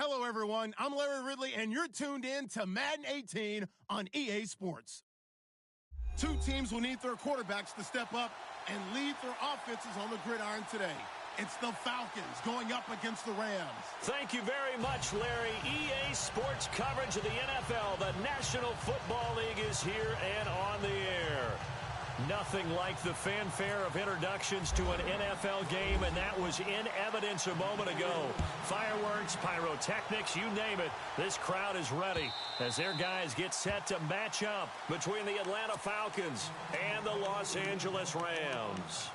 Hello, everyone. I'm Larry Ridley, and you're tuned in to Madden 18 on EA Sports. Two teams will need their quarterbacks to step up and lead their offenses on the gridiron today. It's the Falcons going up against the Rams. Thank you very much, Larry. EA Sports coverage of the NFL. The National Football League is here and on the air. Nothing like the fanfare of introductions to an NFL game, and that was in evidence a moment ago. Fireworks, pyrotechnics, you name it. This crowd is ready as their guys get set to match up between the Atlanta Falcons and the Los Angeles Rams.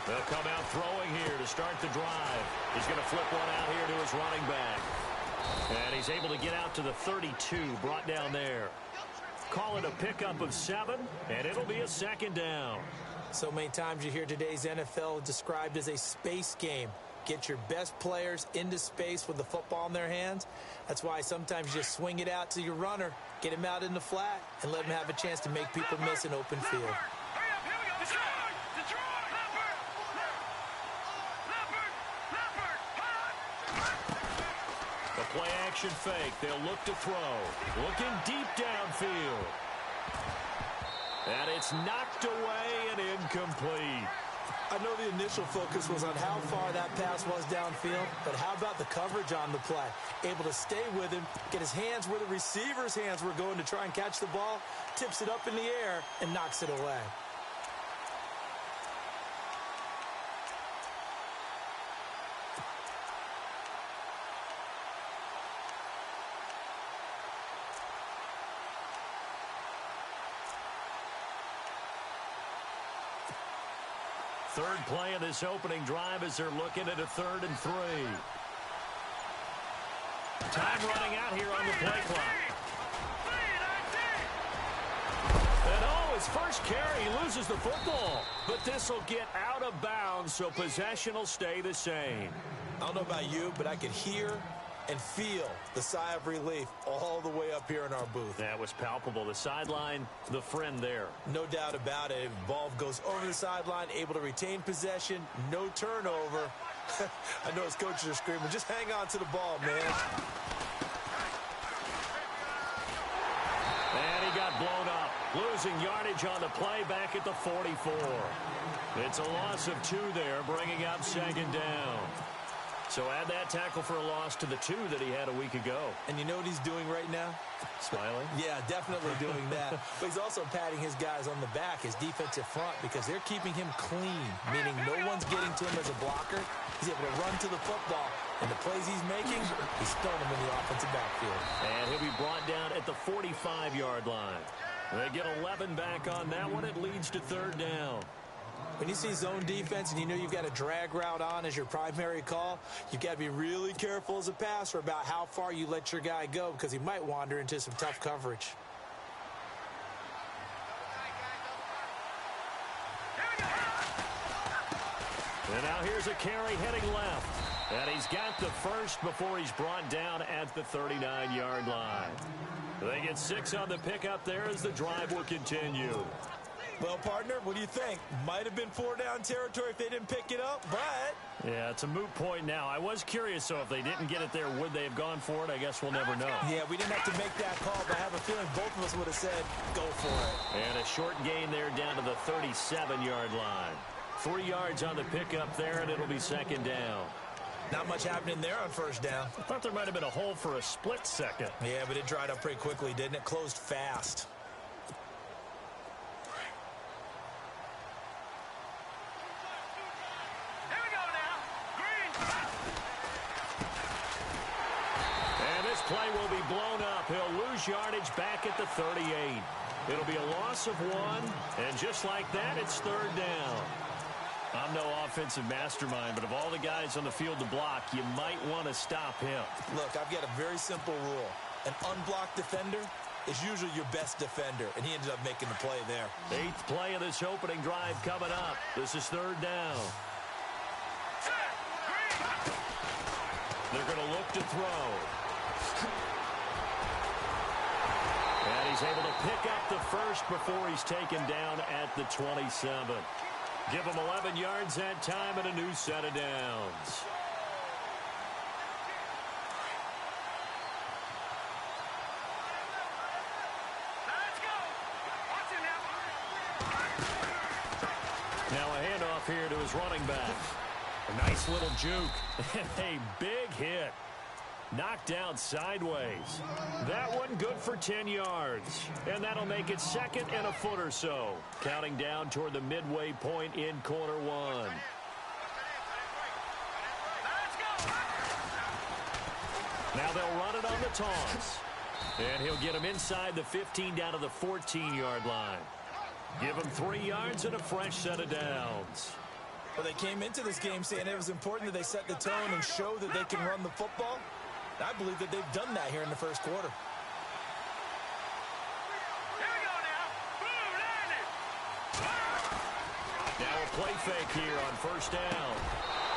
They'll come out throwing here to start the drive. He's going to flip one out here to his running back. And he's able to get out to the 32, brought down there. Call it a pickup of 7, and it'll be a second down. So many times you hear today's NFL described as a space game. Get your best players into space with the football in their hands. That's why sometimes you just swing it out to your runner, get him out in the flat, and let him have a chance to make people miss an open field. Play-action fake. They'll look to throw. Looking deep downfield. And it's knocked away and incomplete. I know the initial focus was on how far that pass was downfield, but how about the coverage on the play? Able to stay with him, get his hands where the receiver's hands were going to try and catch the ball, tips it up in the air, and knocks it away. Third play of this opening drive as they're looking at a 3rd and 3. Time running out here on the play clock. And his first carry, he loses the football. But this will get out of bounds, so possession will stay the same. I don't know about you, but I could hear and feel the sigh of relief all the way up here in our booth. That was palpable. The sideline, the friend there. No doubt about it. Ball goes over the sideline, able to retain possession, no turnover. I know his coaches are screaming, just hang on to the ball, man. And he got blown up. Losing yardage on the play back at the 44. It's a loss of 2 there, bringing up 2nd down. So add that tackle for a loss to the 2 that he had a week ago. And you know what he's doing right now? Smiling? Yeah, definitely doing that. But he's also patting his guys on the back, his defensive front, because they're keeping him clean, meaning no one's getting to him as a blocker. He's able to run to the football. And the plays he's making, he's throwing them in the offensive backfield. And he'll be brought down at the 45-yard line. They get 11 back on that one. It leads to 3rd down. When you see zone defense and you know you've got a drag route on as your primary call, you've got to be really careful as a passer about how far you let your guy go because he might wander into some tough coverage. And now here's a carry heading left. And he's got the first before he's brought down at the 39-yard line. They get 6 on the pickup there as the drive will continue. Well, partner, what do you think? Might have been 4-down territory if they didn't pick it up, but... Yeah, it's a moot point now. I was curious, so if they didn't get it there, would they have gone for it? I guess we'll never know. Yeah, we didn't have to make that call, but I have a feeling both of us would have said, go for it. And a short gain there down to the 37-yard line. 3 yards on the pickup there, and it'll be 2nd down. Not much happening there on 1st down. I thought there might have been a hole for a split second. Yeah, but it dried up pretty quickly, didn't it? Closed fast. Play will be blown up. He'll lose yardage back at the 38. It'll be a loss of 1, and just like that, it's 3rd down. I'm no offensive mastermind, but of all the guys on the field to block, you might want to stop him. Look, I've got a very simple rule. An unblocked defender is usually your best defender, and he ended up making the play there. 8th play of this opening drive coming up. This is 3rd down. They're going to look to throw. And he's able to pick up the first before he's taken down at the 27. Give him 11 yards that time and a new set of downs. Now a handoff here to his running back. A nice little juke. And a big hit. Knocked down sideways. That one good for 10 yards. And that'll make it second and a foot or so. Counting down toward the midway point in quarter one. Now they'll run it on the toss. And he'll get him inside the 15 down to the 14-yard line. Give him 3 yards and a fresh set of downs. Well, they came into this game saying it was important that they set the tone and show that they can run the football. I believe that they've done that here in the first quarter. Now a play fake here on first down.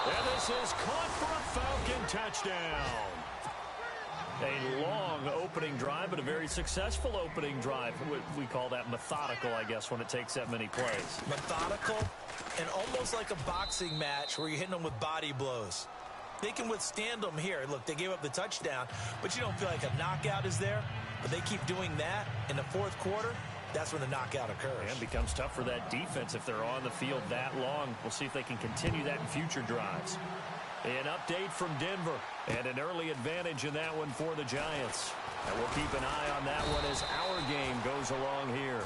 And this is caught for a Falcon touchdown. A long opening drive, but a very successful opening drive. We call that methodical, I guess, when it takes that many plays. Methodical and almost like a boxing match where you're hitting them with body blows. They can withstand them here. Look, they gave up the touchdown, but you don't feel like a knockout is there. But they keep doing that in the fourth quarter. That's when the knockout occurs. And it becomes tough for that defense if they're on the field that long. We'll see if they can continue that in future drives. An update from Denver, and an early advantage in that one for the Giants. And we'll keep an eye on that one as our game goes along here.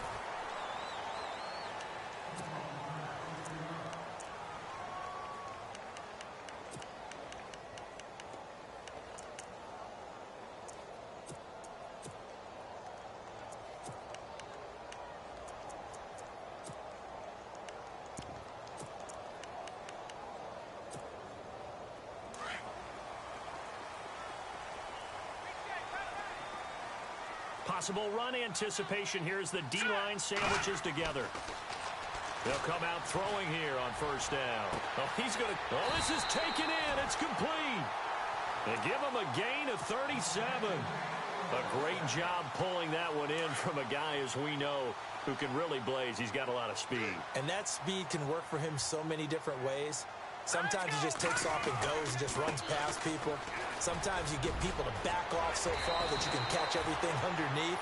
Possible run anticipation here as the D-line sandwiches together. They'll come out throwing here on first down. Oh, he's going to... Oh, this is taken in. It's complete. They give him a gain of 37. A great job pulling that one in from a guy, as we know, who can really blaze. He's got a lot of speed. And that speed can work for him so many different ways. Sometimes he just takes off and goes and just runs past people. Sometimes you get people to back off so far that you can catch everything underneath.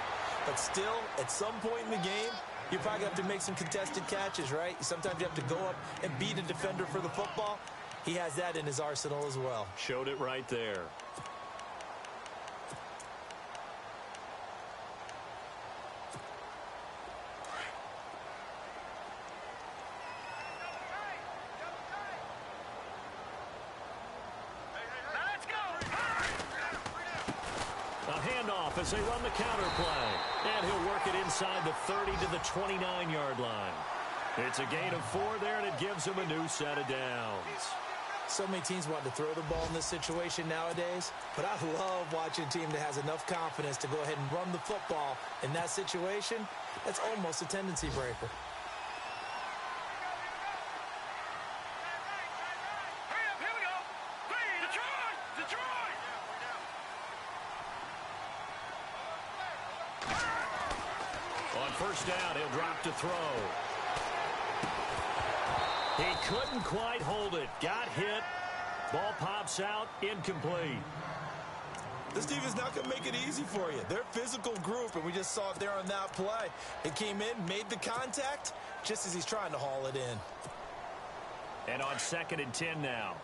But still, at some point in the game, you probably have to make some contested catches, right? Sometimes you have to go up and beat a defender for the football. He has that in his arsenal as well. Showed it right there. As they run the counter play. And he'll work it inside the 30 to the 29-yard line. It's a gain of 4 there, and it gives him a new set of downs. So many teams want to throw the ball in this situation nowadays, but I love watching a team that has enough confidence to go ahead and run the football in that situation. That's almost a tendency breaker. First down, he'll drop to throw. He couldn't quite hold it. Got hit. Ball pops out. Incomplete. This team is not going to make it easy for you. They're a physical group, and we just saw it there on that play. It came in, made the contact, just as he's trying to haul it in. And on 2nd and 10 now.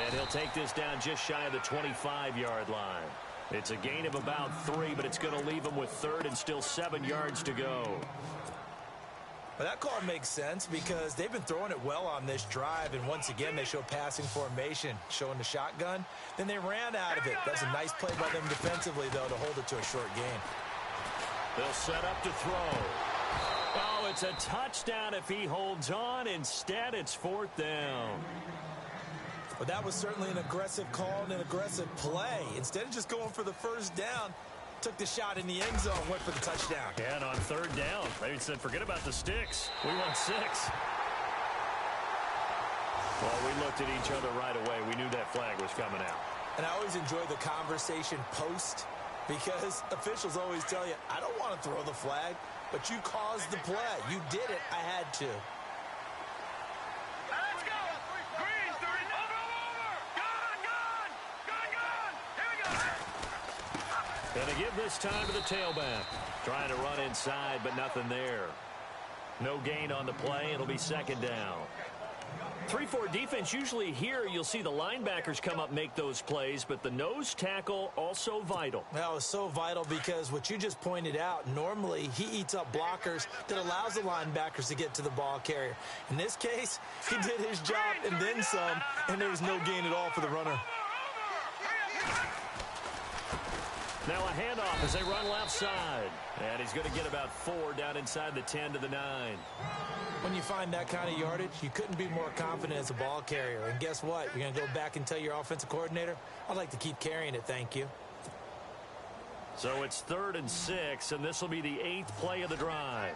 And he'll take this down just shy of the 25-yard line. It's a gain of about 3, but it's going to leave him with 3rd and still 7 yards to go. Well, that call makes sense because they've been throwing it well on this drive, and once again they show passing formation, showing the shotgun. Then they ran out of it. That's a nice play by them defensively, though, to hold it to a short gain. They'll set up to throw. Oh, it's a touchdown if he holds on. Instead, it's 4th down. But that was certainly an aggressive call and an aggressive play. Instead of just going for the first down, took the shot in the end zone, went for the touchdown. And on third down, they said, forget about the sticks. We want 6. Well, we looked at each other right away. We knew that flag was coming out. And I always enjoy the conversation post, because officials always tell you, I don't want to throw the flag, but you caused the play. You did it. I had to. Let's go. Green, 30. Over. Gone. Here we go. And to give this time to the tailback. Trying to run inside, but nothing there. No gain on the play. It'll be second down. 3-4 defense, usually here you'll see the linebackers come up make those plays, but the nose tackle also vital. That was so vital because what you just pointed out, normally he eats up blockers that allows the linebackers to get to the ball carrier. In this case, he did his job and then some, and there was no gain at all for the runner. Now a handoff as they run left side. And he's going to get about 4 down inside the 10 to the 9. When you find that kind of yardage, you couldn't be more confident as a ball carrier. And guess what? You're going to go back and tell your offensive coordinator, I'd like to keep carrying it, thank you. So it's 3rd and 6, and this will be the 8th play of the drive.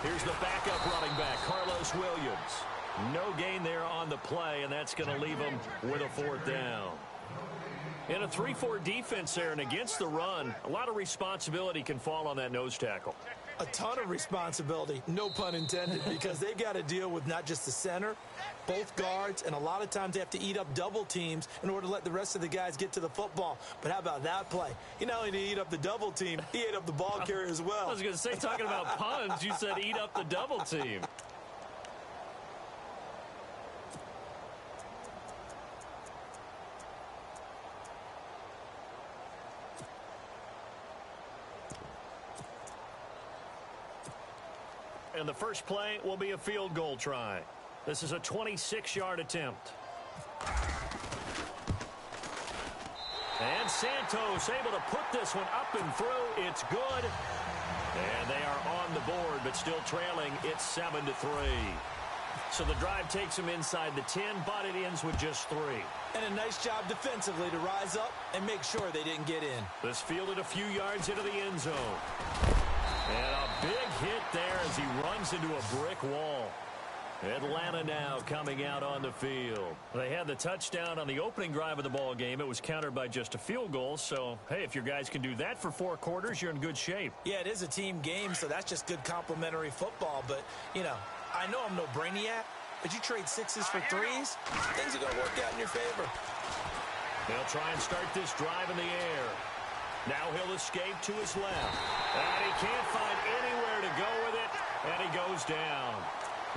Here's the backup running back, Carlos Williams. No gain there on the play, and that's going to leave him with a 4th down. In a 3-4 defense there and against the run, a lot of responsibility can fall on that nose tackle. A ton of responsibility, no pun intended, because they've got to deal with not just the center, both guards, and a lot of times they have to eat up double teams in order to let the rest of the guys get to the football. But how about that play? He not only did he eat up the double team, he ate up the ball carrier as well. I was going to say, talking about puns, you said eat up the double team. And the first play will be a field goal try. This is a 26-yard attempt. And Santos able to put this one up and through. It's good. And they are on the board, but still trailing. It's 7-3. So the drive takes them inside the 10, but it ends with just 3. And a nice job defensively to rise up and make sure they didn't get in. This fielded a few yards into the end zone. And a big hit there as he runs into a brick wall. Atlanta now coming out on the field. They had the touchdown on the opening drive of the ball game. It was countered by just a field goal. So, hey, if your guys can do that for 4 quarters, you're in good shape. Yeah, it is a team game, so that's just good complimentary football. But, you know, I know I'm no brainiac, but you trade 6s for 3s, things are going to work out in your favor. They'll try and start this drive in the air. Now he'll escape to his left. And he can't find anywhere to go with it, and he goes down.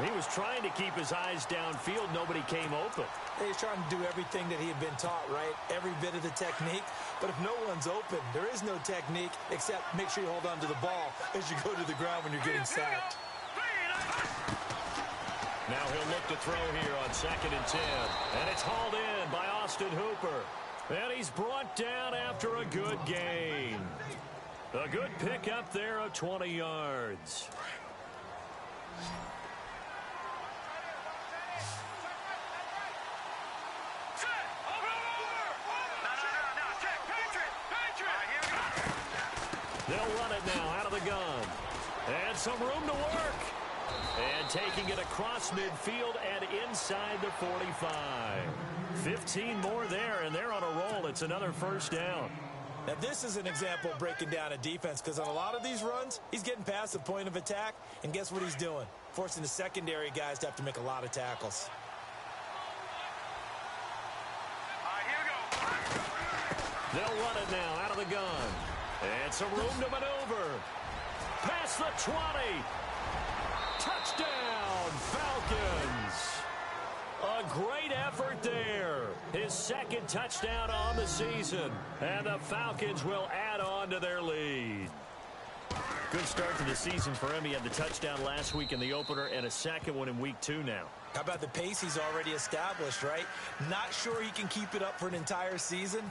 He was trying to keep his eyes downfield. Nobody came open. He's trying to do everything that he had been taught, right? Every bit of the technique. But if no one's open, there is no technique except make sure you hold on to the ball as you go to the ground when you're getting sacked. Now he'll look to throw here on 2nd and 10. And it's hauled in by Austin Hooper. And he's brought down after a good gain. A good pickup there of 20 yards. They'll run it now out of the gun. And some room to work. And taking it across midfield and inside the 45. 15 more there, and they're on a roll. It's another 1st down. Now, this is an example of breaking down a defense, because on a lot of these runs, he's getting past the point of attack, and guess what he's doing? Forcing the secondary guys to have to make a lot of tackles. They'll run it now out of the gun. And some room to maneuver. Past the 20. Touchdown, Falcons. A great effort there. His 2nd touchdown on the season. And the Falcons will add on to their lead. Good start to the season for him. He had the touchdown last week in the opener and a 2nd one in week 2 now. How about the pace he's already established, right? Not sure he can keep it up for an entire season,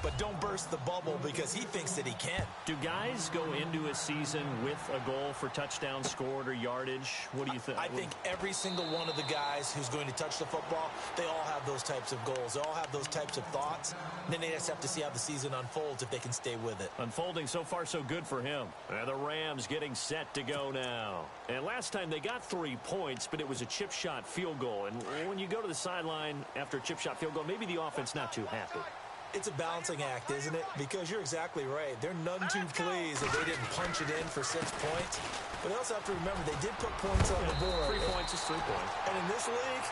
but don't burst the bubble because he thinks that he can. Do guys go into a season with a goal for touchdowns scored or yardage? What do you think? I think every single one of the guys who's going to touch the football, they all have those types of goals. They all have those types of thoughts. And then they just have to see how the season unfolds if they can stay with it. Unfolding so far so good for him. And the Rams getting set to go now. And last time they got 3 points, but it was a chip shot field goal. And when you go to the sideline after a chip shot field goal, maybe the offense not too happy. It's a balancing act, isn't it? Because you're exactly right. They're none too pleased that they didn't punch it in for 6 points. But they also have to remember they did put points on the board. 3 points is 3 points. And in this league,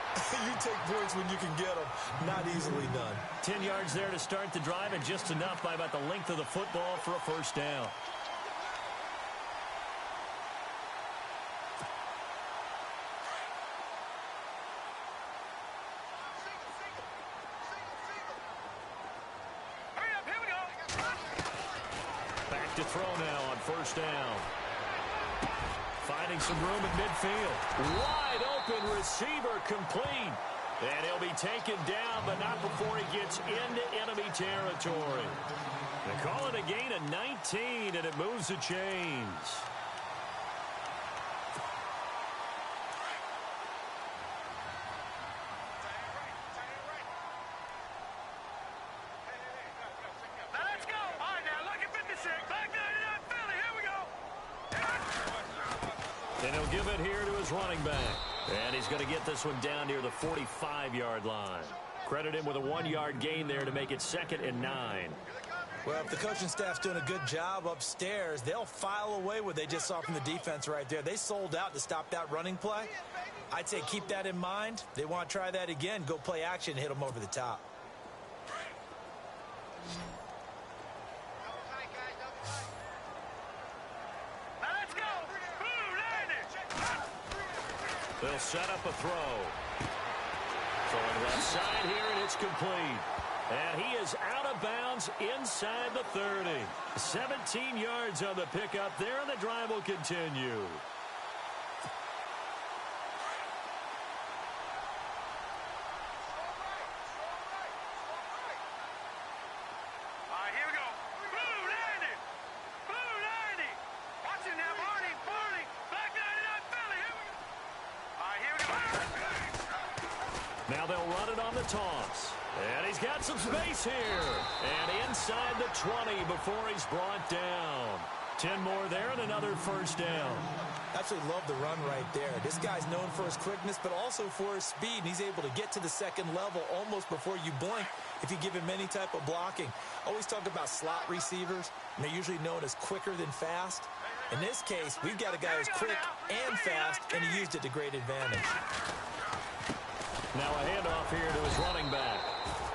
you take points when you can get them. Not easily done. 10 yards there to start the drive, and just enough by about the length of the football for a first down. To throw now on first down. Finding some room in midfield. Wide open receiver complete. And he'll be taken down, but not before he gets into enemy territory. They call it a gain of 19, and it moves the chains. And he'll give it here to his running back. And he's going to get this one down near the 45-yard line. Credit him with a 1-yard gain there to make it 2nd and 9. Well, if the coaching staff's doing a good job upstairs, they'll file away what they just saw from the defense right there. They sold out to stop that running play. I'd say keep that in mind. They want to try that again. Go play action and hit them over the top. They'll set up a throw. Throwing left side here, and it's complete. And he is out of bounds inside the 30. 17 yards on the pickup there, and the drive will continue. Now they'll run it on the toss. And he's got some space here. And inside the 20 before he's brought down. 10 more there and another first down. Absolutely love the run right there. This guy's known for his quickness, but also for his speed. And he's able to get to the second level almost before you blink if you give him any type of blocking. Always talk about slot receivers, and they're usually known as quicker than fast. In this case, we've got a guy who's quick and fast, and he used it to great advantage. Now a handoff here to his running back.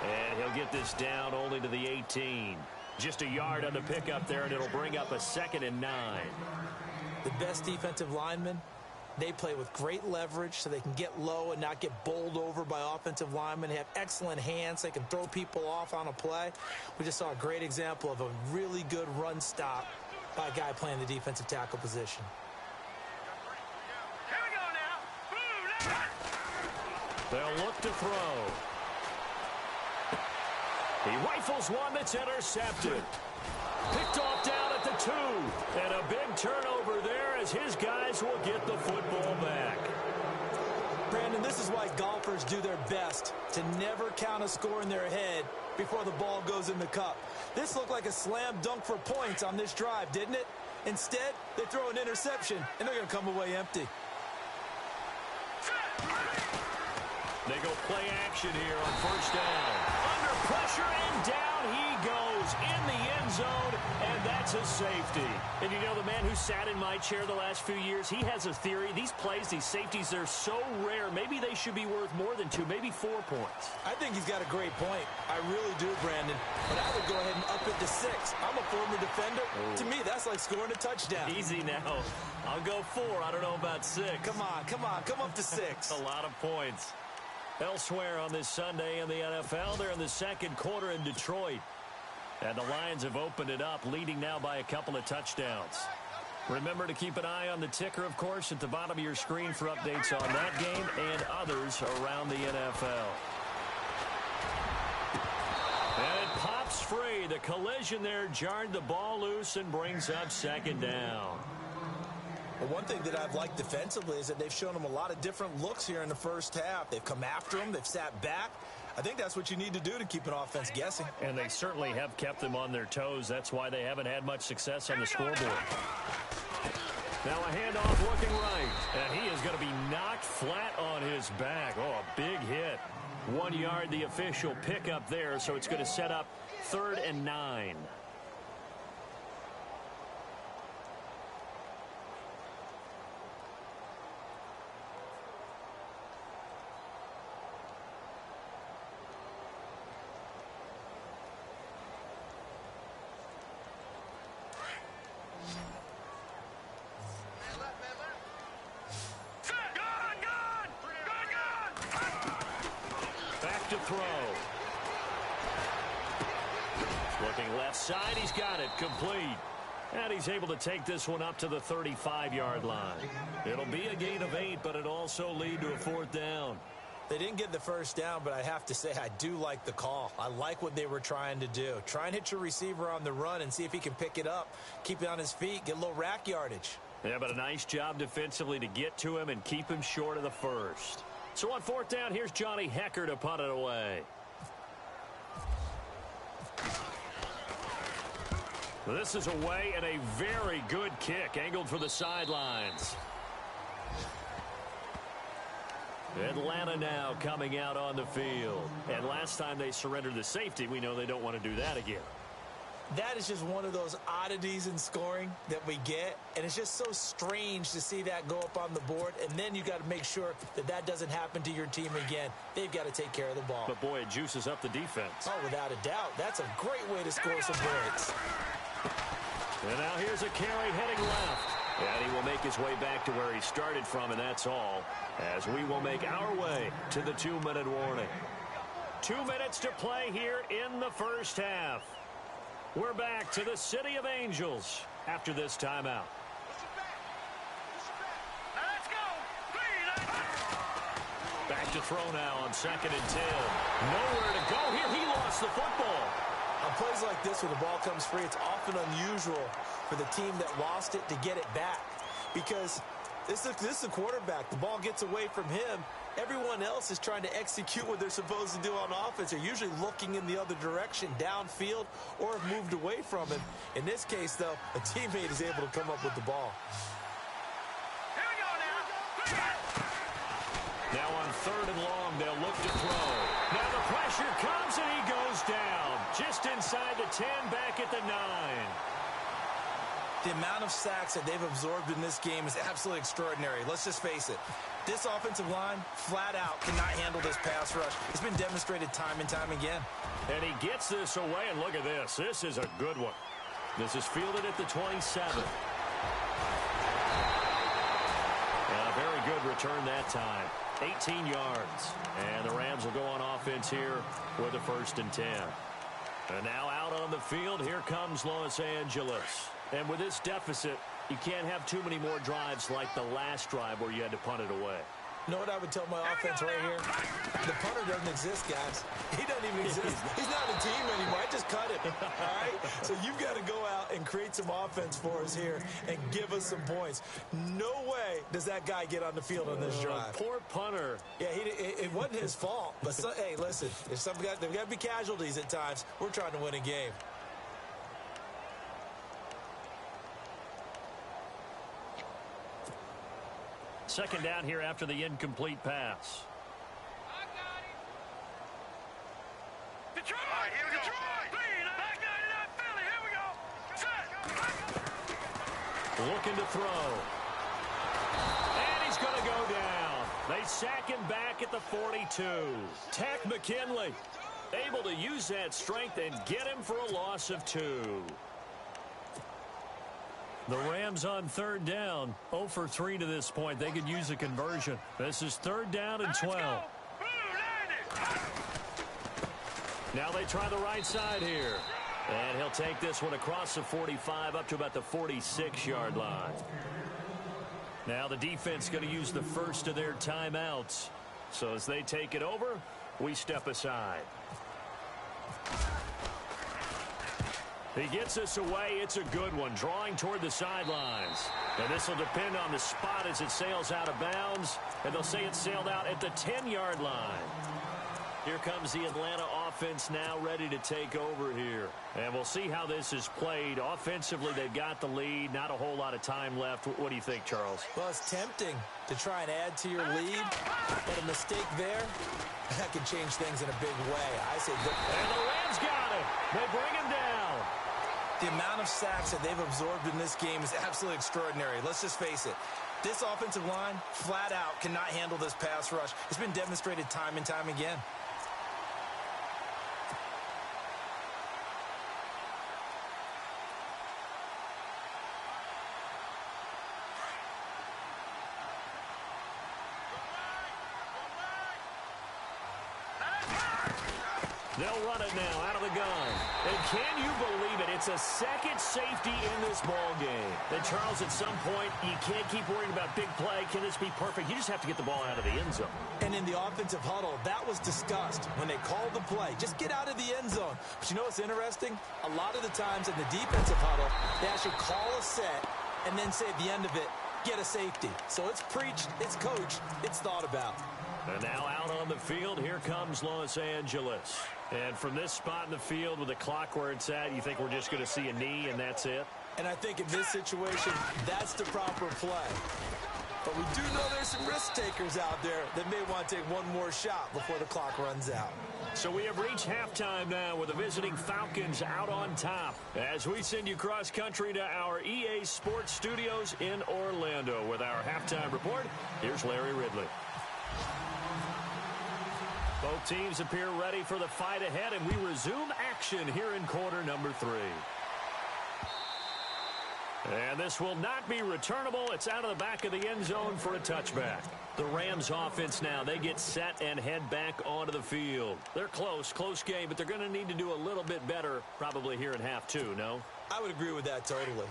And he'll get this down only to the 18. Just a yard on the pickup there, and it'll bring up a 2nd and 9. The best defensive linemen, they play with great leverage so they can get low and not get bowled over by offensive linemen. They have excellent hands. They can throw people off on a play. We just saw a great example of a really good run stop by a guy playing the defensive tackle position. They'll look to throw. He rifles one that's intercepted. Picked off down at the 2. And a big turnover there as his guys will get the football back. Brandon, this is why golfers do their best to never count a score in their head before the ball goes in the cup. This looked like a slam dunk for points on this drive, didn't it? Instead, they throw an interception, and they're going to come away empty. They go play action here on first down. Under pressure, and down he goes in the end zone, and that's a safety. And you know, the man who sat in my chair the last few years, he has a theory. These plays, these safeties, they're so rare. Maybe they should be worth more than 2, maybe 4 points. I think he's got a great point. I really do, Brandon. But I would go ahead and up it to 6. I'm a former defender. Ooh. To me, that's like scoring a touchdown. Easy now. I'll go 4. I don't know about 6. Come on. Come up to 6. A lot of points. Elsewhere on this Sunday in the NFL, they're in the second quarter in Detroit. And the Lions have opened it up, leading now by a couple of touchdowns. Remember to keep an eye on the ticker, of course, at the bottom of your screen for updates on that game and others around the NFL. And it pops free. The collision there jarred the ball loose and brings up second down. Well, one thing that I've liked defensively is that they've shown them a lot of different looks here in the first half. They've come after them. They've sat back. I think that's what you need to do to keep an offense guessing. And they certainly have kept them on their toes. That's why they haven't had much success on the scoreboard. Now a handoff looking right. And he is going to be knocked flat on his back. Oh, a big hit. 1 yard, the official pickup there. So it's going to set up 3rd and 9. To throw. Looking left side, he's got it complete. And he's able to take this one up to the 35-yard line. It'll be a gain of 8, but it'll also lead to a 4th down. They didn't get the first down, but I have to say I do like the call. I like what they were trying to do. Try and hit your receiver on the run and see if he can pick it up. Keep it on his feet, get a little rack yardage. Yeah, but a nice job defensively to get to him and keep him short of the first. So on 4th down, here's Johnny Hecker to punt it away. This is away and a very good kick, angled for the sidelines. Atlanta now coming out on the field. And last time they surrendered the safety, we know they don't want to do that again. That is just one of those oddities in scoring that we get, and it's just so strange to see that go up on the board, and then you got to make sure that that doesn't happen to your team again. They've got to take care of the ball. But, boy, it juices up the defense. Oh, without a doubt. That's a great way to score some points. And now here's a carry heading left. And he will make his way back to where he started from, and that's all, as we will make our way to the 2-minute warning. 2 minutes to play here in the first half. We're back to the City of Angels after this timeout. Let's go. Back to throw now on 2nd and 10. Nowhere to go here. He lost the football. On plays like this where the ball comes free, it's often unusual for the team that lost it to get it back. Because this is the quarterback. The ball gets away from him. Everyone else is trying to execute what they're supposed to do on offense. They're usually looking in the other direction, downfield, or have moved away from him. In this case, though, a teammate is able to come up with the ball. Here we go now. Now on 3rd and long, they'll look to throw. Now the pressure comes and he goes down. Just inside the 10, back at the 9. The amount of sacks that they've absorbed in this game is absolutely extraordinary. Let's just face it. This offensive line, flat out, cannot handle this pass rush. It's been demonstrated time and time again. And he gets this away, and look at this. This is a good one. This is fielded at the 27. A very good return that time. 18 yards. And the Rams will go on offense here with a 1st and 10. And now out on the field, here comes Los Angeles. And with this deficit, you can't have too many more drives like the last drive where you had to punt it away. You know what I would tell my offense right here? The punter doesn't exist, guys. He doesn't even exist. He's not a team anymore. I just cut him. All right? So you've got to go out and create some offense for us here and give us some points. No way does that guy get on the field on this drive. Poor punter. Yeah, it wasn't his fault. But, hey, listen, there's got to be casualties at times. We're trying to win a game. Second down here after the incomplete pass. I got him. Detroit! Here we go. Detroit! Back 99 Philly. Here we go. Set. Looking to throw. And he's going to go down. They sack him back at the 42. Takk McKinley able to use that strength and get him for a loss of 2. The Rams on 3rd down, 0 for 3 to this point. They could use a conversion. This is 3rd down and 12. Boom, landed. Now they try the right side here. And he'll take this one across the 45 up to about the 46-yard line. Now the defense going to use the first of their timeouts. So as they take it over, we step aside. He gets us away. It's a good one, drawing toward the sidelines. And this will depend on the spot as it sails out of bounds. And they'll say it sailed out at the 10-yard line. Here comes the Atlanta offense now ready to take over here. And we'll see how this is played. Offensively, they've got the lead. Not a whole lot of time left. What do you think, Charles? Well, it's tempting to try and add to your lead, but a mistake there, that can change things in a big way. I say good. And the Rams got it. They bring him down. The amount of sacks that they've absorbed in this game is absolutely extraordinary. Let's just face it. This offensive line, flat out, cannot handle this pass rush. It's been demonstrated time and time again. They'll run it now out of the gun. And can you believe it? It's a second safety in this ball game. And Charles, at some point, you can't keep worrying about big play. Can this be perfect? You just have to get the ball out of the end zone. And in the offensive huddle, that was discussed when they called the play. Just get out of the end zone. But you know what's interesting? A lot of the times in the defensive huddle, they actually call a set and then say at the end of it, get a safety. So it's preached, it's coached, it's thought about. And now out on the field, here comes Los Angeles. And from this spot in the field with the clock where it's at, you think we're just going to see a knee and that's it? And I think in this situation, that's the proper play. But we do know there's some risk takers out there that may want to take one more shot before the clock runs out. So we have reached halftime now with the visiting Falcons out on top. As we send you cross-country to our EA Sports Studios in Orlando with our halftime report, here's Larry Ridley. Both teams appear ready for the fight ahead, and we resume action here in quarter number 3. And this will not be returnable. It's out of the back of the end zone for a touchback. The Rams offense now, they get set and head back onto the field. They're close game, but they're going to need to do a little bit better probably here in half 2, no? I would agree with that totally.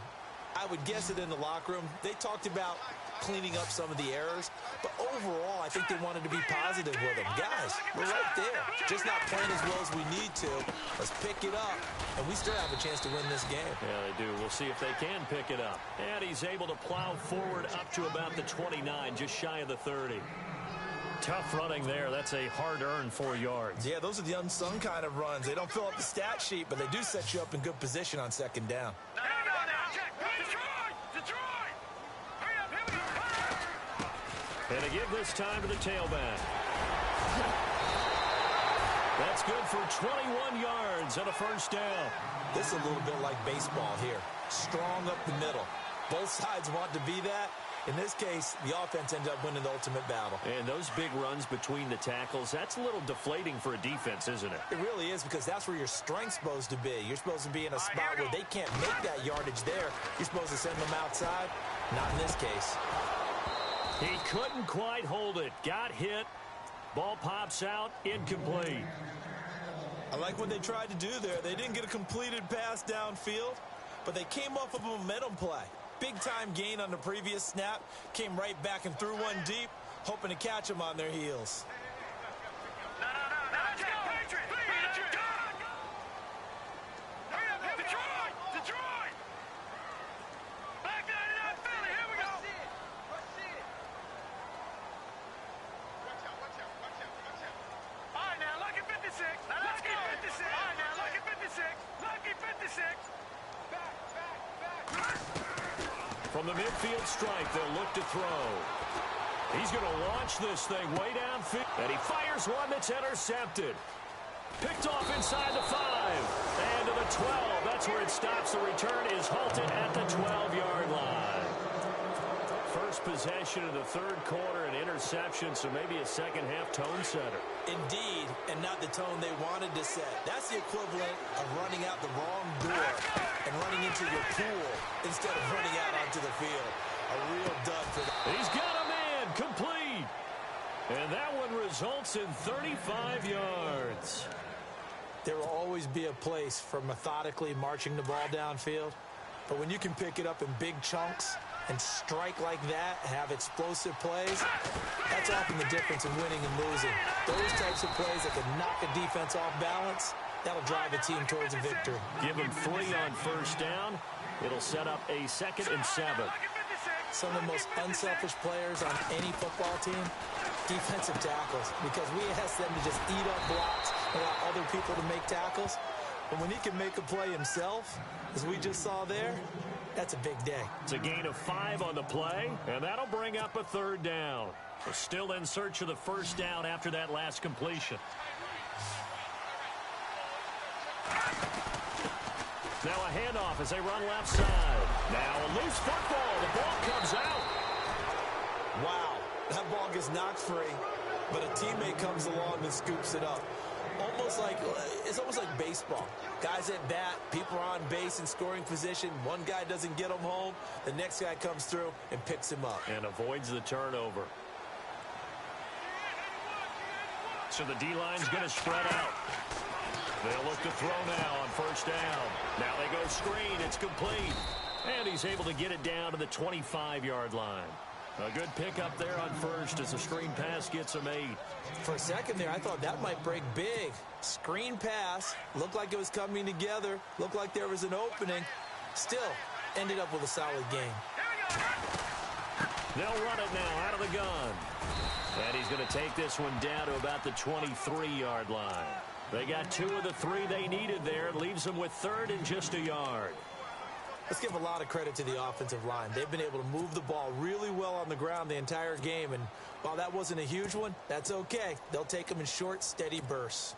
I would guess it in the locker room. They talked about cleaning up some of the errors, but overall, I think they wanted to be positive with them. Guys, we're right there. Just not playing as well as we need to. Let's pick it up, and we still have a chance to win this game. Yeah, they do. We'll see if they can pick it up. And he's able to plow forward up to about the 29, just shy of the 30. Tough running there. That's a hard-earned 4 yards. Yeah, those are the unsung kind of runs. They don't fill up the stat sheet, but they do set you up in good position on second down. And a give this time to the tailback. That's good for 21 yards and a first down. This is a little bit like baseball here. Strong up the middle. Both sides want to be that. In this case, the offense ended up winning the ultimate battle. And those big runs between the tackles, that's a little deflating for a defense, isn't it? It really is, because that's where your strength's supposed to be. You're supposed to be in a spot where they can't make that yardage there. You're supposed to send them outside. Not in this case. He couldn't quite hold it. Got hit. Ball pops out. Incomplete. I like what they tried to do there. They didn't get a completed pass downfield, but they came off of a momentum play. Big-time gain on the previous snap. Came right back and threw one deep, hoping to catch them on their heels. From the midfield stripe, they'll look to throw. He's going to launch this thing way downfield. And he fires one that's intercepted. Picked off inside the 5. And to the 12. That's where it stops. The return is halted at the 12-yard line. First possession of the third quarter, an interception, so maybe a second-half tone setter. Indeed, and not the tone they wanted to set. That's the equivalent of running out the wrong door and running into your pool instead of running out onto the field. A real dud for them. He's got a man, complete. And that one results in 35 yards. There will always be a place for methodically marching the ball downfield. But when you can pick it up in big chunks and strike like that, have explosive plays, that's often the difference in winning and losing. Those types of plays that can knock a defense off balance, that'll drive a team towards a victory. Give him 3 on first down. It'll set up a 2nd and 7. Some of the most unselfish players on any football team, defensive tackles, because we ask them to just eat up blocks and allow other people to make tackles. But when he can make a play himself, as we just saw there, that's a big day. It's a gain of 5 on the play, and that'll bring up a 3rd down. We're still in search of the first down after that last completion. Now a handoff as they run left side. Now a loose football. The ball comes out. Wow, that ball gets knocked free, but a teammate comes along and scoops it up. It's almost like baseball. Guys at bat, people are on base in scoring position. One guy doesn't get him home. The next guy comes through and picks him up. And avoids the turnover. So the D-line's going to spread out. They'll look to throw now on first down. Now they go screen. It's complete. And he's able to get it down to the 25-yard line. A good pickup there on first as the screen pass gets him 8. For a second there, I thought that might break big. Screen pass. Looked like it was coming together. Looked like there was an opening. Still, ended up with a solid game. They'll run it now out of the gun. And he's going to take this one down to about the 23-yard line. They got 2 of the 3 they needed there. It leaves them with 3rd and just a yard. Let's give a lot of credit to the offensive line. They've been able to move the ball really well on the ground the entire game. And while that wasn't a huge one, that's okay. They'll take them in short, steady bursts.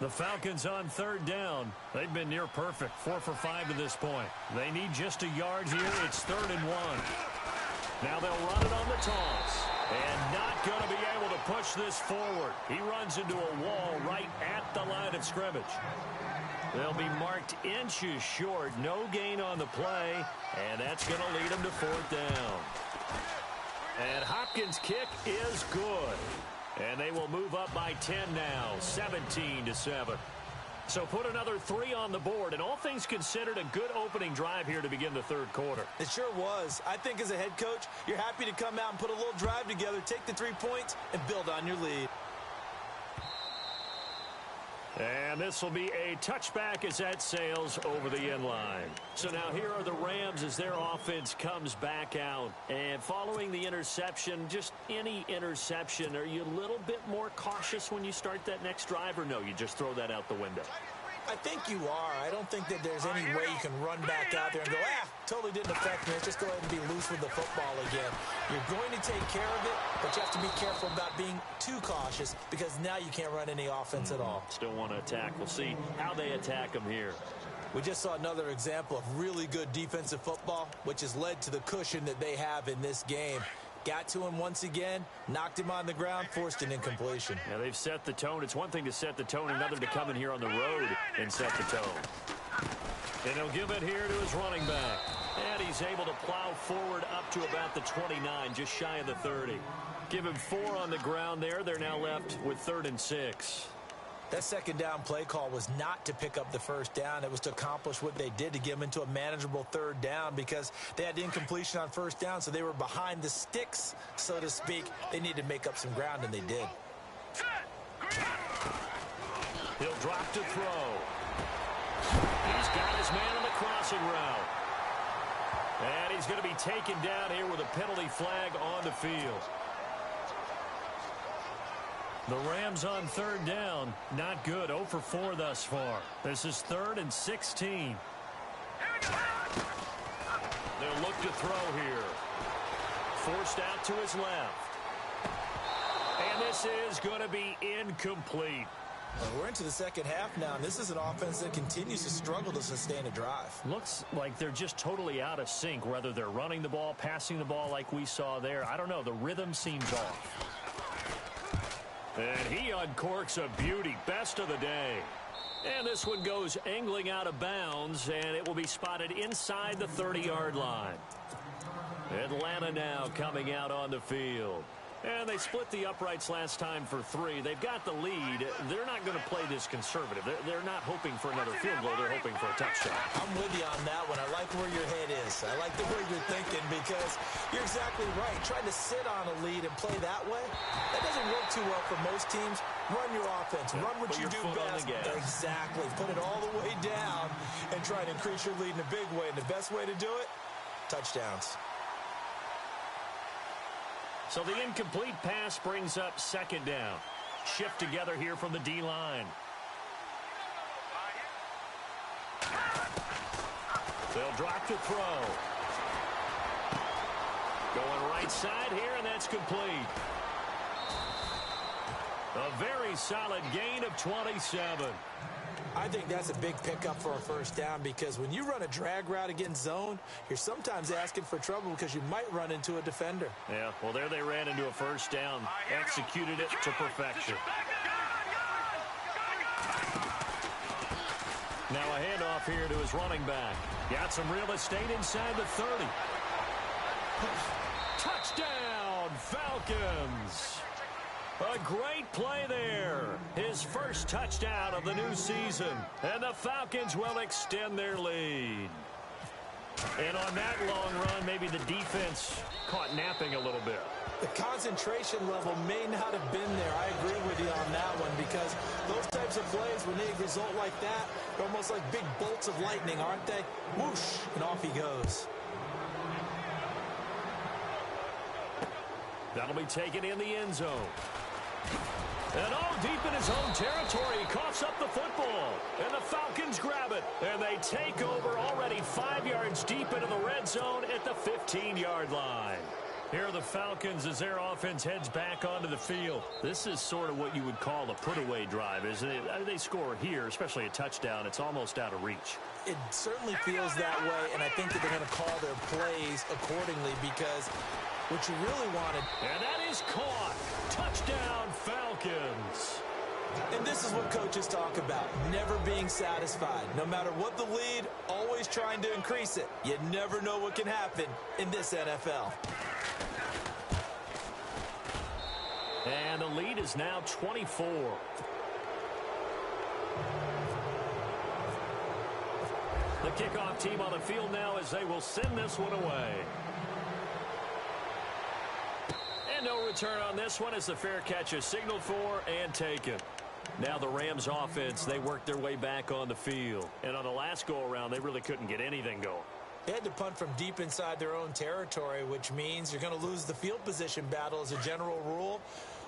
The Falcons on 3rd down. They've been near perfect. 4 for 5 to this point. They need just a yard here. It's 3rd and 1. Now they'll run it on the toss. And not going to be able to push this forward. He runs into a wall right at the line of scrimmage. They'll be marked inches short. No gain on the play. And that's going to lead them to 4th down. And Hopkins' kick is good. And they will move up by 10 now, 17-7. So put another 3 on the board, and all things considered, a good opening drive here to begin the 3rd quarter. It sure was. I think as a head coach, you're happy to come out and put a little drive together, take the 3 points, and build on your lead. And this will be a touchback as that sails over the end line. So now here are the Rams as their offense comes back out. And following the interception, just any interception, are you a little bit more cautious when you start that next drive, or no, you just throw that out the window? I think you are. I don't think that there's any way you can run back out there and go, totally didn't affect me. Let's just go ahead and be loose with the football again. You're going to take care of it, but you have to be careful about being too cautious because now you can't run any offense at all. Still want to attack. We'll see how they attack them here. We just saw another example of really good defensive football, which has led to the cushion that they have in this game. Got to him once again, knocked him on the ground, forced an incompletion. Yeah, they've set the tone. It's one thing to set the tone, another to come in here on the road and set the tone. And he'll give it here to his running back. And he's able to plow forward up to about the 29, just shy of the 30. Give him 4 on the ground there. They're now left with 3rd and 6. That 2nd down play call was not to pick up the 1st down. It was to accomplish what they did to get them into a manageable 3rd down because they had incompletion on 1st down, so they were behind the sticks, so to speak. They needed to make up some ground, and they did. He'll drop to throw. He's got his man on the crossing route. And he's going to be taken down here with a penalty flag on the field. The Rams on 3rd down, not good. 0 for 4 thus far. This is 3rd and 16. They'll look to throw here. Forced out to his left. And this is going to be incomplete. We're into the 2nd half now, and this is an offense that continues to struggle to sustain a drive. Looks like they're just totally out of sync, whether they're running the ball, passing the ball like we saw there. I don't know. The rhythm seems off. And he uncorks a beauty. Best of the day. And this one goes angling out of bounds, and it will be spotted inside the 30-yard line. Atlanta now coming out on the field. And they split the uprights last time for 3. They've got the lead. They're not going to play this conservative. They're not hoping for another field goal. They're hoping for a touchdown. I'm with you on that one. I like where your head is. I like the way you're thinking because you're exactly right. Trying to sit on a lead and play that way, that doesn't work too well for most teams. Run your offense. Run what you do best. Exactly. Put it all the way down and try to increase your lead in a big way. And the best way to do it, touchdowns. So the incomplete pass brings up 2nd down. Shift together here from the D-line. They'll drop to throw. Going right side here, and that's complete. A very solid gain of 27. I think that's a big pickup for a first down because when you run a drag route against zone, you're sometimes asking for trouble because you might run into a defender. Yeah, well, there they ran into a first down. Executed it to perfection. Now a handoff here to his running back. Got some real estate inside the 30. Touchdown, Falcons! A great play there. His first touchdown of the new season. And the Falcons will extend their lead. And on that long run, maybe the defense caught napping a little bit. The concentration level may not have been there. I agree with you on that one because those types of plays, when they result like that, they're almost like big bolts of lightning, aren't they? Whoosh, and off he goes. That'll be taken in the end zone. And all deep in his own territory, he coughs up the football. And the Falcons grab it. And they take over already 5 yards deep into the red zone at the 15-yard line. Here are the Falcons as their offense heads back onto the field. This is sort of what you would call a put-away drive, isn't it? They score here, especially a touchdown. It's almost out of reach. It certainly feels that way, and I think that they're going to call their plays accordingly because what you really wanted. And that is caught. Touchdown, Falcons. And this is what coaches talk about, never being satisfied. No matter what the lead, always trying to increase it. You never know what can happen in this NFL. And the lead is now 24. The kickoff team on the field now as they will send this one away. And no return on this one as the fair catch is signaled for and taken. Now the Rams offense, they worked their way back on the field. And on the last go-around, they really couldn't get anything going. They had to punt from deep inside their own territory, which means you're going to lose the field position battle as a general rule.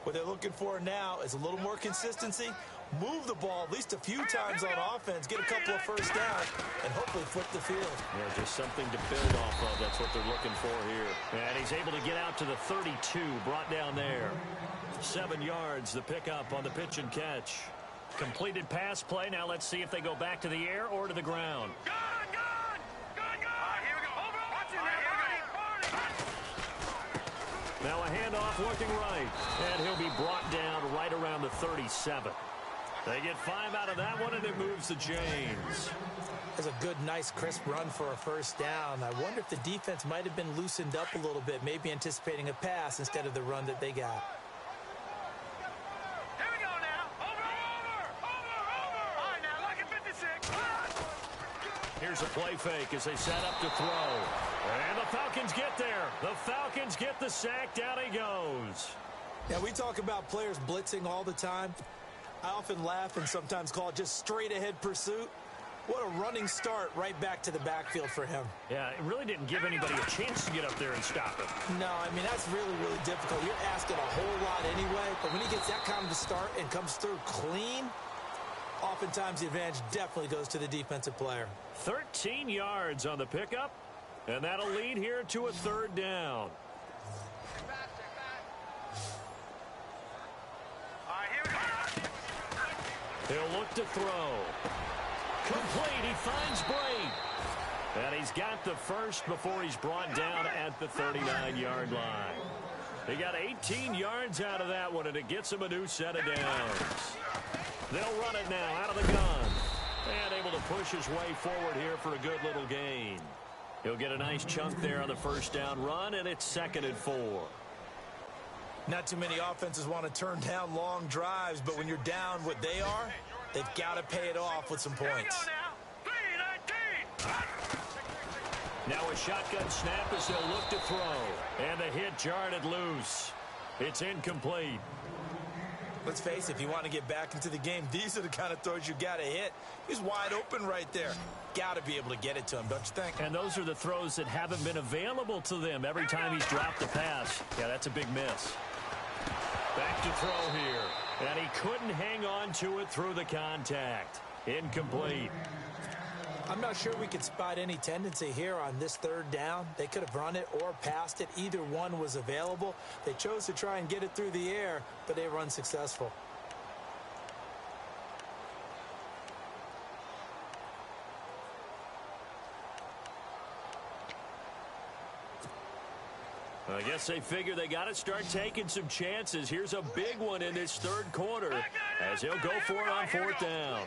What they're looking for now is a little more consistency, move the ball at least a few times on offense, get a couple of first downs, and hopefully flip the field. Yeah, just something to build off of. That's what they're looking for here. And he's able to get out to the 32, brought down there. 7 yards, the pickup on the pitch and catch. Completed pass play. Now let's see if they go back to the air or to the ground. Now a handoff looking right. And he'll be brought down right around the 37. They get 5 out of that one, and it moves to James. That's a good, nice, crisp run for a first down. I wonder if the defense might have been loosened up a little bit, maybe anticipating a pass instead of the run that they got. Here we go now. Over. All right, now, look at 56. Here's a play fake as they set up to throw. And the Falcons get there. The Falcons get the sack. Down he goes. Now, we talk about players blitzing all the time. I often laugh and sometimes call it just straight-ahead pursuit. What a running start right back to the backfield for him. Yeah, it really didn't give anybody a chance to get up there and stop him. No, I mean, that's really, really difficult. You're asking a whole lot anyway, but when he gets that kind of a start and comes through clean, oftentimes the advantage definitely goes to the defensive player. 13 yards on the pickup, and that'll lead here to a 3rd down. He'll look to throw. Complete. He finds Brady. And he's got the first before he's brought down at the 39-yard line. He got 18 yards out of that one, and it gets him a new set of downs. They'll run it now out of the gun. And able to push his way forward here for a good little gain. He'll get a nice chunk there on the first down run, and it's 2nd and 4. Not too many offenses want to turn down long drives, but when you're down what they are, they've got to pay it off with some points. Now a shotgun snap as he'll look to throw. And the hit jarred loose. It's incomplete. Let's face it, if you want to get back into the game, these are the kind of throws you got to hit. He's wide open right there. Got to be able to get it to him, don't you think? And those are the throws that haven't been available to them every time he's dropped the pass. Yeah, that's a big miss. Back to throw here. And he couldn't hang on to it through the contact. Incomplete. I'm not sure we could spot any tendency here on this third down. They could have run it or passed it. Either one was available. They chose to try and get it through the air, but they were unsuccessful. I guess they figure they got to start taking some chances. Here's a big one in this third quarter as he'll go for it on fourth down.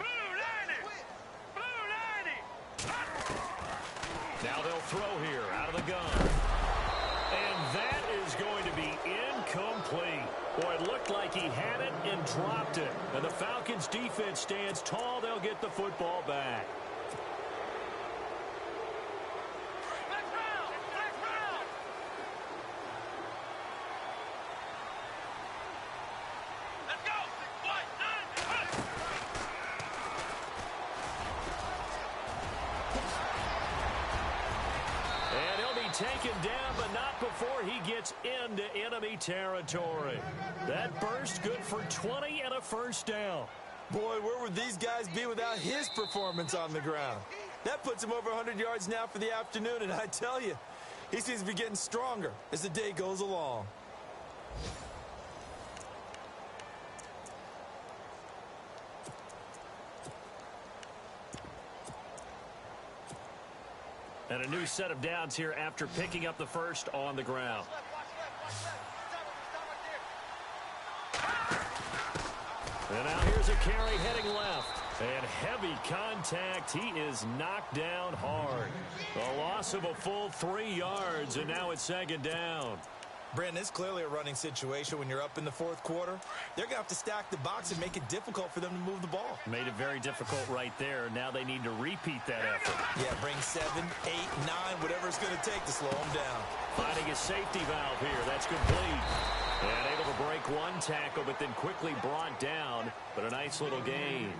Now they'll throw here out of the gun. And that is going to be incomplete. Boy, it looked like he had it and dropped it. And the Falcons defense stands tall. They'll get the football back. Taken down, but not before he gets into enemy territory. That burst good for 20 and a first down. Boy, where would these guys be without his performance on the ground? That puts him over 100 yards now for the afternoon, and I tell you, he seems to be getting stronger as the day goes along. And a new set of downs here after picking up the first on the ground. And now here's a carry heading left. And heavy contact. He is knocked down hard. A loss of a full 3 yards, and now it's second down. Brandon, it's clearly a running situation when you're up in the fourth quarter. They're going to have to stack the box and make it difficult for them to move the ball. Made it very difficult right there. Now they need to repeat that effort. Yeah, bring 7, 8, 9, whatever it's going to take to slow them down. Finding a safety valve here. That's complete. And able to break one tackle, but then quickly brought down. But a nice little gain.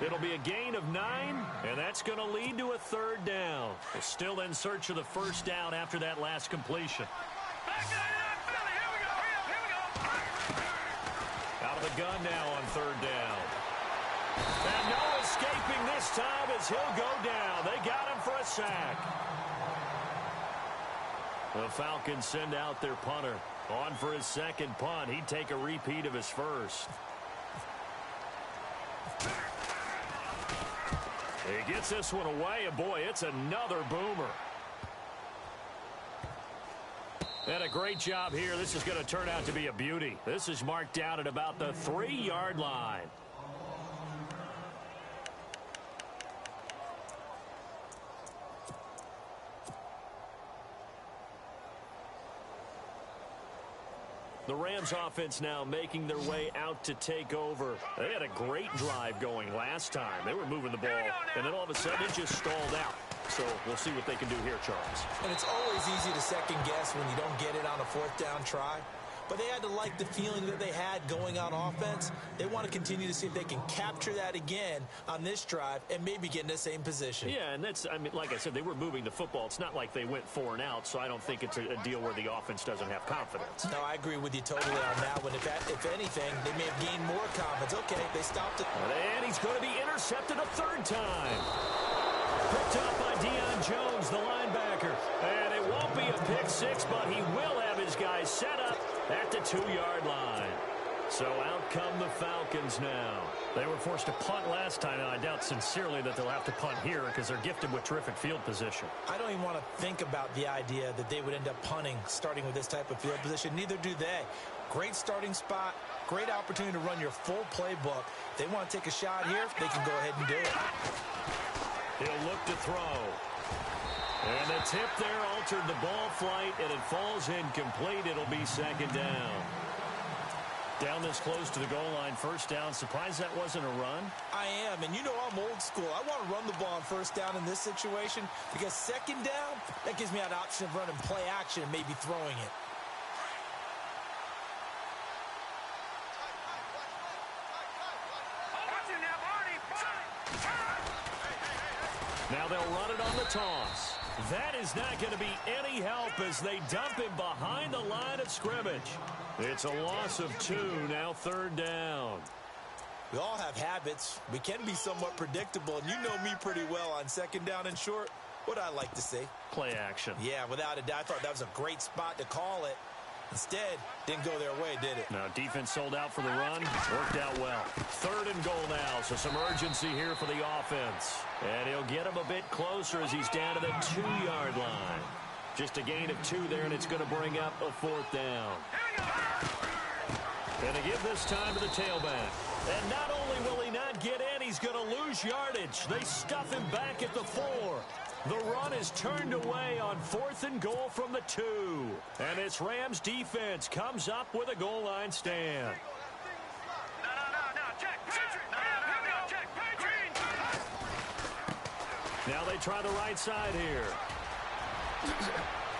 It'll be a gain of 9, and that's going to lead to a third down. They're still in search of the first down after that last completion. Out of the gun now on third down. And no escaping this time as he'll go down. They got him for a sack. The Falcons send out their punter. On for his second punt. He'd take a repeat of his first. He gets this one away, and boy, it's another boomer. And a great job here. This is going to turn out to be a beauty. This is marked out at about the 3-yard line. The Rams offense now making their way out to take over. They had a great drive going last time. They were moving the ball, and then all of a sudden it just stalled out. So we'll see what they can do here, Charles. And it's always easy to second guess when you don't get it on a fourth down try. But they had to like the feeling that they had going on offense. They want to continue to see if they can capture that again on this drive and maybe get in the same position. Yeah, and that's, I mean, like I said, they were moving the football. It's not like they went 4 and out, so I don't think it's a deal where the offense doesn't have confidence. No, I agree with you totally on that one. If anything, they may have gained more confidence. Okay, they stopped it. And he's going to be intercepted a third time. Picked up by Deion Jones, the linebacker. And it won't be a pick six, but he will have his guys set up at the 2-yard line. So out come the Falcons now. They were forced to punt last time, and I doubt sincerely that they'll have to punt here because they're gifted with terrific field position. I don't even want to think about the idea that they would end up punting starting with this type of field position. Neither do they. Great starting spot, great opportunity to run your full playbook. They want to take a shot here, they can go ahead and do it. He'll look to throw. And the tip there altered the ball flight, and it falls incomplete. It'll be second down. Down this close to the goal line, first down. Surprised that wasn't a run? I am, and you know I'm old school. I want to run the ball on first down in this situation because second down, that gives me an option of running play action and maybe throwing it. Now they'll run it on the toss. That is not going to be any help as they dump him behind the line of scrimmage. It's a loss of 2, now third down. We all have habits. We can be somewhat predictable, and you know me pretty well on second down and short. What I like to say? Play action. Yeah, without a doubt. I thought that was a great spot to call it. Instead, didn't go their way, did it? No, defense sold out for the run. Worked out well. Third and goal now, so some urgency here for the offense. And he'll get him a bit closer as he's down to the 2-yard line. Just a gain of 2 there, and it's going to bring up a fourth down. And to give this time to the tailback. And not only will he not get in, he's going to lose yardage. They stuff him back at the 4. The run is turned away on fourth and goal from the 2. And this Rams defense comes up with a goal line stand. Now they try the right side here.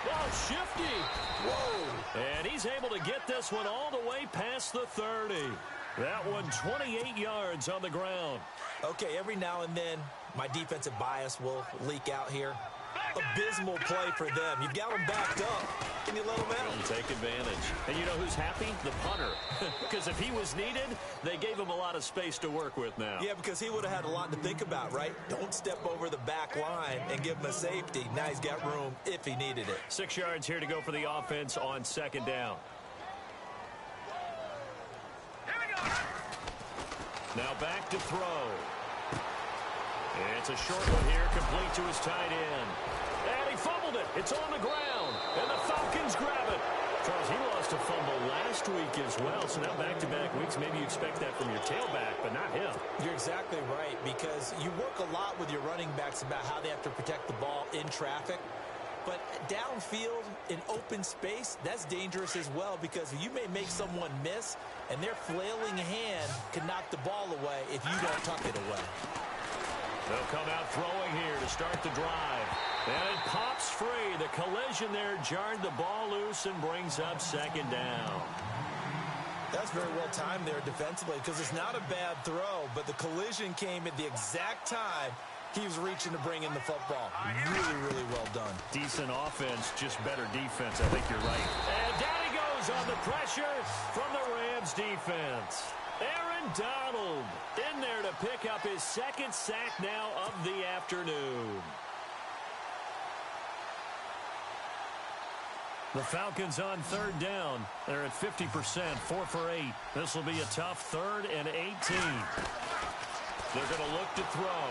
Oh, shifty. Whoa. And he's able to get this one all the way past the 30. That one 28 yards on the ground. Okay, every now and then, my defensive bias will leak out here. Abysmal play for them. You've got them backed up. Can you let them out? Don't take advantage. And you know who's happy? The punter. Because if he was needed, they gave him a lot of space to work with now. Yeah, because he would have had a lot to think about, right? Don't step over the back line and give him a safety. Now he's got room if he needed it. 6 yards here to go for the offense on second down. Now back to throw. It's a short one here, complete to his tight end. And he fumbled it. It's on the ground. And the Falcons grab it. Charles, he lost a fumble last week as well. So now back-to-back weeks, maybe you expect that from your tailback, but not him. You're exactly right, because you work a lot with your running backs about how they have to protect the ball in traffic. But downfield, in open space, that's dangerous as well, because you may make someone miss, and their flailing hand can knock the ball away if you don't tuck it away. They'll come out throwing here to start the drive. And it pops free. The collision there jarred the ball loose and brings up second down. That's very well timed there defensively, because it's not a bad throw, but the collision came at the exact time he was reaching to bring in the football. Really, really well done. Decent offense, just better defense. I think you're right. And down he goes on the pressure from the Rams defense. Aaron Donald in there to pick up his second sack now of the afternoon. The Falcons on third down. They're at 50%, 4 for 8. This will be a tough 3rd and 18. They're going to look to throw.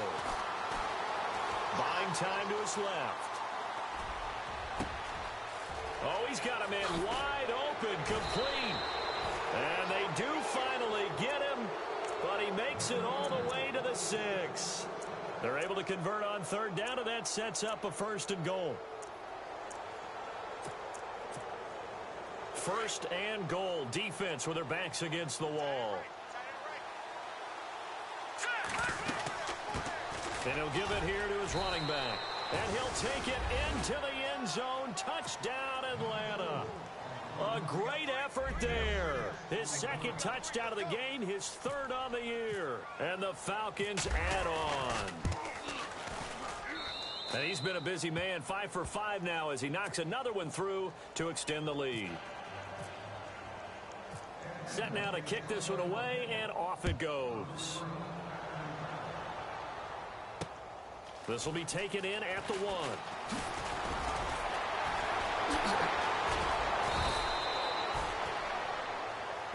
Buying time to his left. Oh, he's got a man wide open, complete. And they do finally get him, but he makes it all the way to the 6. They're able to convert on third down, and that sets up a 1st and goal. 1st and goal. Defense with their backs against the wall. And he'll give it here to his running back. And he'll take it into the end zone. Touchdown, Atlanta. A great effort there. His 2nd touchdown of the game, his 3rd on the year. And the Falcons add on. And he's been a busy man, 5 for 5 now as he knocks another one through to extend the lead. Set now to kick this one away, and off it goes. This will be taken in at the 1.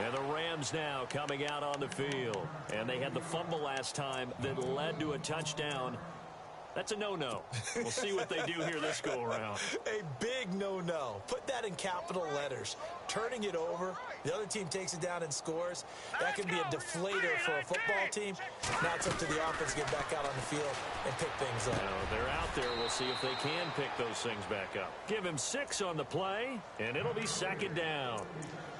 And the Rams now coming out on the field. And they had the fumble last time that led to a touchdown. That's a no-no. We'll see what they do here this go-around. A big no-no. Put that in capital letters. turning it over. The other team takes it down and scores. That can be a deflator for a football team. Now it's up to the offense to get back out on the field and pick things up. They're out there. We'll see if they can pick those things back up. Give him 6 on the play, and it'll be 2nd down.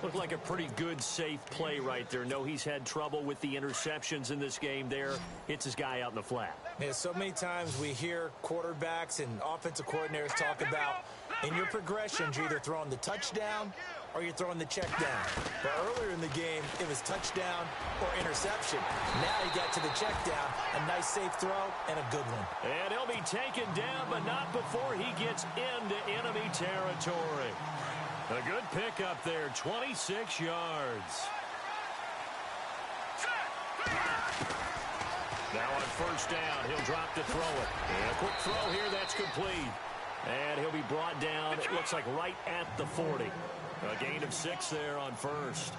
Looked like a pretty good, safe play right there. No, he's had trouble with the interceptions in this game there. Hits his guy out in the flat. Yeah, so many times we hear quarterbacks and offensive coordinators talk about in your progressions, you're either throwing the touchdown or you're throwing the check down. But earlier in the game, it was touchdown or interception. Now he got to the check down, a nice safe throw, and a good one. And he'll be taken down, but not before he gets into enemy territory. A good pickup there, 26 yards. Now on 1st down, he'll drop to throw it. And a quick throw here, that's complete. And he'll be brought down, it looks like right at the 40. A gain of 6 there on 1st.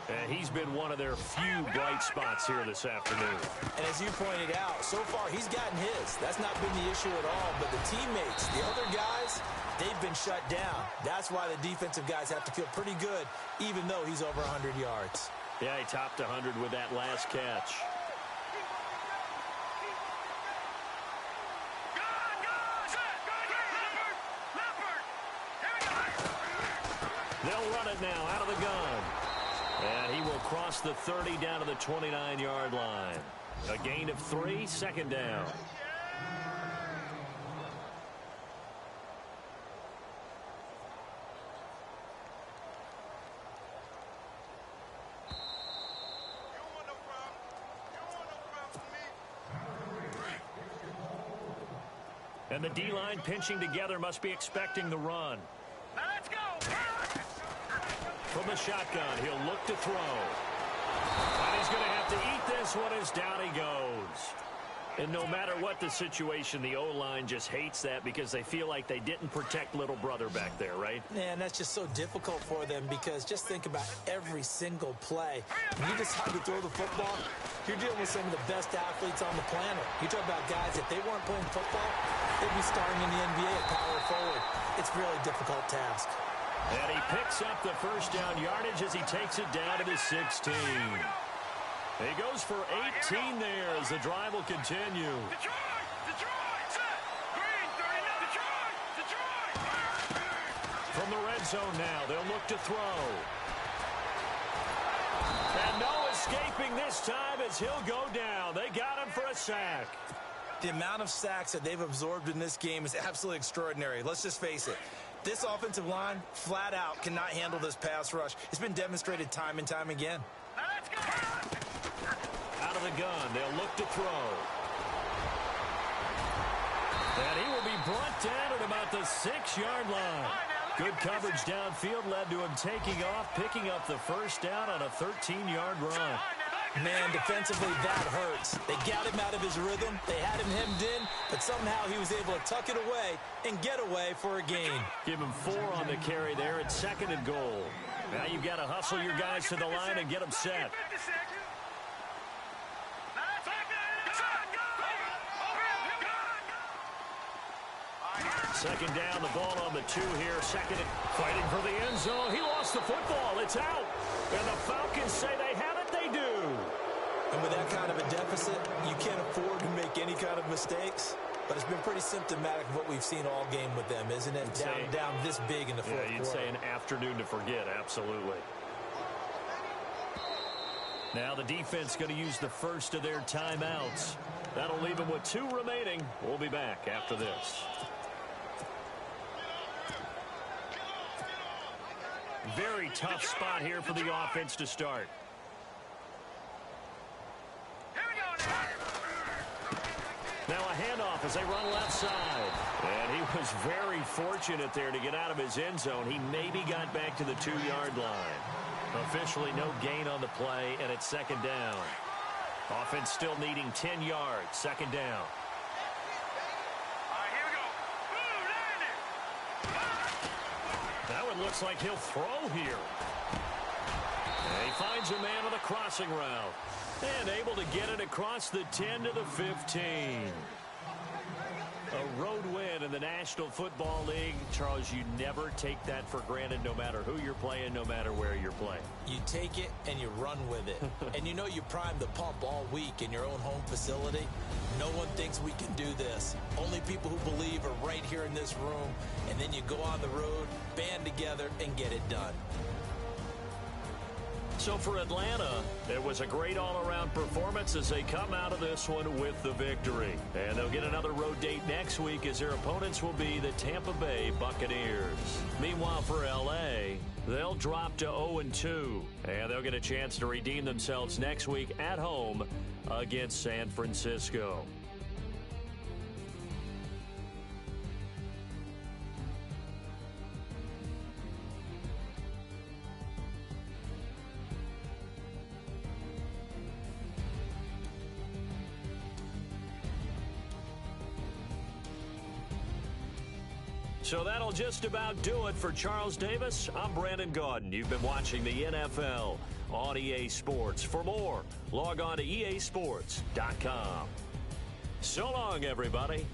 And he's been one of their few bright spots here this afternoon. And as you pointed out, so far he's gotten his. That's not been the issue at all. But the teammates, the other guys, they've been shut down. That's why the defensive guys have to feel pretty good, even though he's over 100 yards. Yeah, he topped 100 with that last catch. They'll run it now out of the gun. And he will cross the 30 down to the 29-yard line. A gain of 3, 2nd down. And the D-line pinching together must be expecting the run. Let's go. From the shotgun, he'll look to throw. And he's going to have to eat this one as down he goes. And no matter what the situation, the O-line just hates that because they feel like they didn't protect little brother back there, right? Man, that's just so difficult for them because just think about every single play. When you decide to throw the football, you're dealing with some of the best athletes on the planet. You talk about guys, if they weren't playing football, they'd be starting in the NBA at power forward. It's a really difficult task. And he picks up the 1st down yardage as he takes it down to the 16. He goes for 18 there as the drive will continue. Detroit, set. Green, 39. Detroit. From the red zone now, they'll look to throw. And no escaping this time as he'll go down. They got him for a sack. The amount of sacks that they've absorbed in this game is absolutely extraordinary. Let's just face it. This offensive line, flat out, cannot handle this pass rush. It's been demonstrated time and time again. Let's go. Out of the gun, they'll look to throw. And he will be brought down at about the 6-yard line. Good coverage downfield led to him taking off, picking up the 1st down on a 13-yard run. Man, defensively, that hurts. They got him out of his rhythm. They had him hemmed in, but somehow he was able to tuck it away and get away for a gain. Give him 4 on the carry there at 2nd and goal. Now you've got to hustle your guys to the line and get them set. 2nd down, the ball on the 2 here. 2nd, fighting for the end zone. He lost the football. It's out. And the Falcons say they have it. They do. And with that kind of a deficit, you can't afford to make any kind of mistakes. But it's been pretty symptomatic of what we've seen all game with them, isn't it? Down this big in the fourth quarter. You'd say an afternoon to forget, absolutely. Now the defense going to use the first of their timeouts. That'll leave them with 2 remaining. We'll be back after this. Very tough spot here for the offense to start. Now a handoff as they run left side. And he was very fortunate there to get out of his end zone. He maybe got back to the 2-yard line. Officially no gain on the play, and it's 2nd down. Offense still needing 10 yards. 2nd down. Now it looks like he'll throw here. And he finds a man on the crossing route. And able to get it across the 10 to the 15. A road win And in the National Football League, Charles, you never take that for granted no matter who you're playing, no matter where you're playing. You take it and you run with it. And you know you prime the pump all week in your own home facility. No one thinks we can do this. Only people who believe are right here in this room. And then you go on the road, band together, and get it done. So for Atlanta, it was a great all-around performance as they come out of this one with the victory. And they'll get another road date next week as their opponents will be the Tampa Bay Buccaneers. Meanwhile, for L.A., they'll drop to 0-2, and they'll get a chance to redeem themselves next week at home against San Francisco. So that'll just about do it for Charles Davis. I'm Brandon Gaudin. You've been watching the NFL on EA Sports. For more, log on to easports.com. So long, everybody.